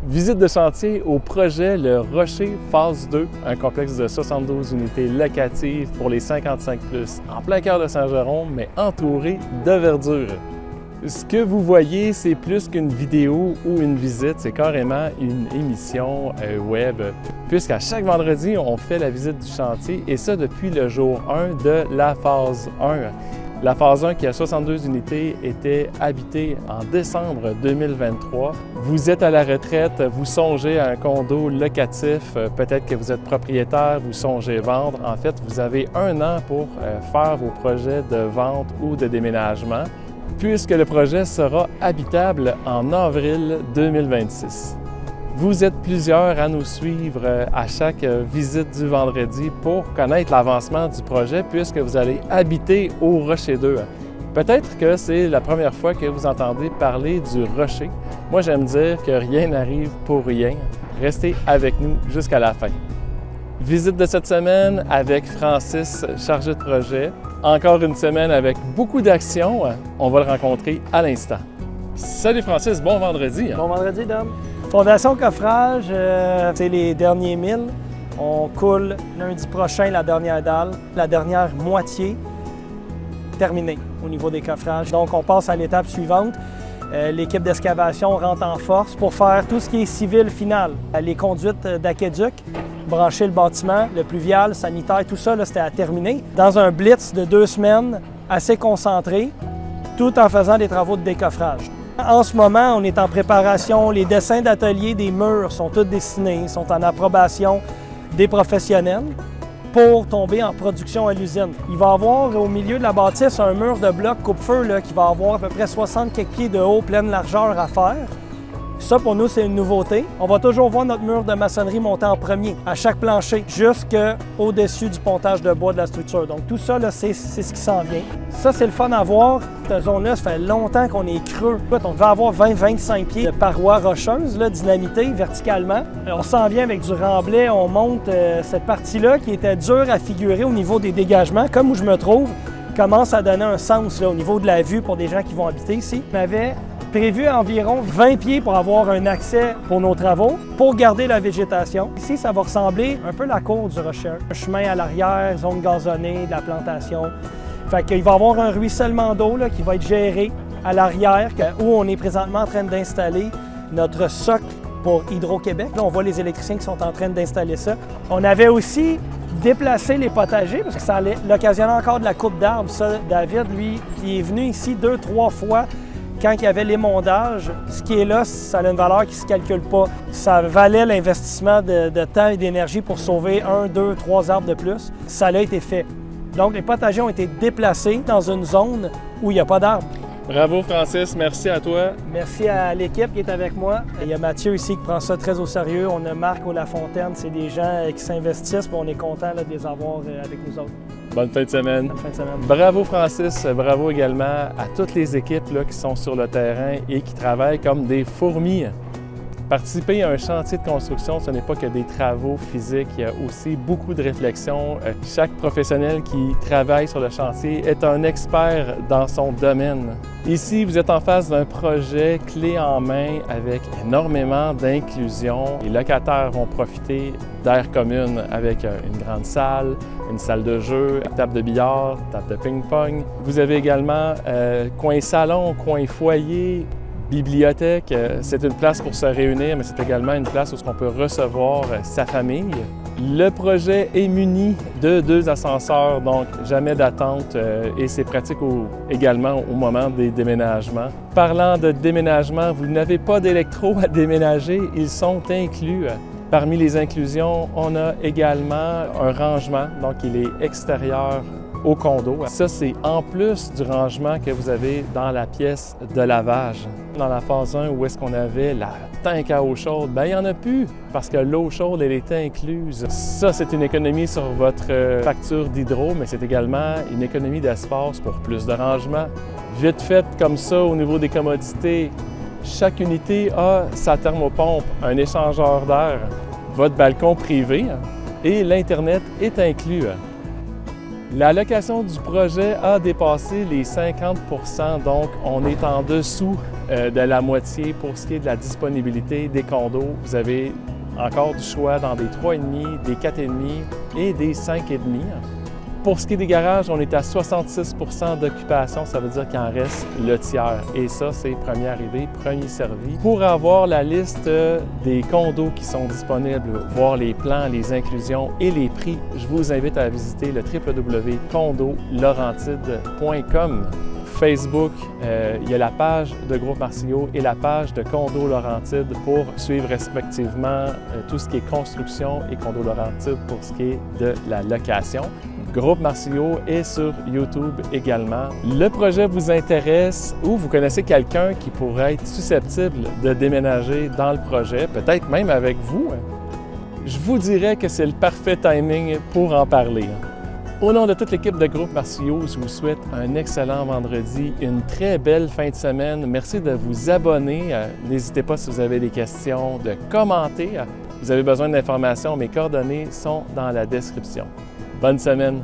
Visite de chantier au projet Le Rocher Phase 2, un complexe de 72 unités locatives pour les 55+, en plein cœur de Saint-Jérôme, mais entouré de verdure. Ce que vous voyez, c'est plus qu'une vidéo ou une visite, c'est carrément une émission web, puisqu'à chaque vendredi, on fait la visite du chantier, et ça depuis le jour 1 de la phase 1. La phase 1, qui a 62 unités, était habitée en décembre 2023. Vous êtes à la retraite, vous songez à un condo locatif, peut-être que vous êtes propriétaire, vous songez vendre. En fait, vous avez 1 an pour faire vos projets de vente ou de déménagement, puisque le projet sera habitable en avril 2026. Vous êtes plusieurs à nous suivre à chaque visite du vendredi pour connaître l'avancement du projet puisque vous allez habiter au Rocher 2. Peut-être que c'est la première fois que vous entendez parler du Rocher. Moi, j'aime dire que rien n'arrive pour rien. Restez avec nous jusqu'à la fin. Visite de cette semaine avec Francis, chargé de projet. Encore une semaine avec beaucoup d'action. On va le rencontrer à l'instant. Salut Francis, bon vendredi. Bon vendredi, Dom. Fondation Coffrage, c'est les derniers 1000. On coule lundi prochain la dernière dalle, la dernière moitié terminée au niveau des coffrages. Donc, on passe à l'étape suivante. L'équipe d'excavation rentre en force pour faire tout ce qui est civil final. Les conduites d'aqueduc, brancher le bâtiment, le pluvial, sanitaire, tout ça, c'était à terminer. Dans un blitz de 2 semaines, assez concentré, tout en faisant des travaux de décoffrage. En ce moment, on est en préparation. Les dessins d'atelier des murs sont tous dessinés, sont en approbation des professionnels pour tomber en production à l'usine. Il va y avoir au milieu de la bâtisse un mur de bloc coupe-feu qui va avoir à peu près 60 quelques pieds de haut, pleine largeur à faire. Ça, pour nous, c'est une nouveauté. On va toujours voir notre mur de maçonnerie monter en premier à chaque plancher, jusqu'au-dessus du pontage de bois de la structure. Donc, tout ça, c'est ce qui s'en vient. Ça, c'est le fun à voir. Cette zone-là, ça fait longtemps qu'on est creux. On devait avoir 20-25 pieds de parois rocheuses, dynamitées verticalement. On s'en vient avec du remblai. On monte cette partie-là qui était dure à figurer au niveau des dégagements, comme où je me trouve, commence à donner un sens au niveau de la vue pour des gens qui vont habiter ici. On avait prévu environ 20 pieds pour avoir un accès pour nos travaux, pour garder la végétation. Ici, ça va ressembler un peu à la cour du Rocher. Un chemin à l'arrière, zone gazonnée, de la plantation. Fait qu'il va y avoir un ruissellement d'eau qui va être géré à l'arrière, où on est présentement en train d'installer notre socle pour Hydro-Québec. Là, on voit les électriciens qui sont en train d'installer ça. On avait aussi déplacé les potagers, parce que ça allait l'occasionner encore de la coupe d'arbres. Ça, David, lui, qui est venu ici 2-3 fois, quand il y avait l'émondage, ce qui est là, ça a une valeur qui ne se calcule pas. Ça valait l'investissement de temps et d'énergie pour sauver 1, 2, 3 arbres de plus. Ça a été fait. Donc, les potagers ont été déplacés dans une zone où il n'y a pas d'arbres. Bravo Francis, merci à toi. Merci à l'équipe qui est avec moi. Il y a Mathieu ici qui prend ça très au sérieux. On a Marc Lafontaine, c'est des gens qui s'investissent, mais on est content de les avoir avec nous autres. Bonne fin de semaine. Bonne fin de semaine. Bravo Francis, bravo également à toutes les équipes qui sont sur le terrain et qui travaillent comme des fourmis. Participer à un chantier de construction, ce n'est pas que des travaux physiques, il y a aussi beaucoup de réflexion. Chaque professionnel qui travaille sur le chantier est un expert dans son domaine. Ici, vous êtes en face d'un projet clé en main avec énormément d'inclusion. Les locataires vont profiter d'aires communes avec une grande salle, une salle de jeu, table de billard, table de ping-pong. Vous avez également coin salon, coin foyer, bibliothèque. C'est une place pour se réunir, mais c'est également une place où on peut recevoir sa famille. Le projet est muni de 2 ascenseurs, donc jamais d'attente et c'est pratique également au moment des déménagements. Parlant de déménagement, vous n'avez pas d'électro à déménager, ils sont inclus. Parmi les inclusions, on a également un rangement, donc il est extérieur au condo. Ça, c'est en plus du rangement que vous avez dans la pièce de lavage. Dans la phase 1, où est-ce qu'on avait la tank à eau chaude, bien, il n'y en a plus parce que l'eau chaude, elle est incluse. Ça, c'est une économie sur votre facture d'hydro, mais c'est également une économie d'espace pour plus de rangement. Vite fait comme ça, au niveau des commodités, chaque unité a sa thermopompe, un échangeur d'air, votre balcon privé et l'Internet est inclus. La location du projet a dépassé les 50 %, donc on est en dessous de la moitié pour ce qui est de la disponibilité des condos. Vous avez encore du choix dans des 3,5, des 4,5 et des 5,5. Pour ce qui est des garages, on est à 66 % d'occupation, ça veut dire qu'il en reste le tiers. Et ça, c'est premier arrivé, premier servi. Pour avoir la liste des condos qui sont disponibles, voir les plans, les inclusions et les prix, je vous invite à visiter le www.condolaurentide.com. Facebook, il y a la page de Groupe Martiaux et la page de Condo Laurentide pour suivre respectivement tout ce qui est construction et Condo Laurentide pour ce qui est de la location. Groupe Martiaux est sur YouTube également. Le projet vous intéresse ou vous connaissez quelqu'un qui pourrait être susceptible de déménager dans le projet, peut-être même avec vous, je vous dirais que c'est le parfait timing pour en parler. Au nom de toute l'équipe de Groupe Martiaux, je vous souhaite un excellent vendredi, une très belle fin de semaine. Merci de vous abonner. N'hésitez pas si vous avez des questions, de commenter. Vous avez besoin d'informations, mes coordonnées sont dans la description. Bonne semaine!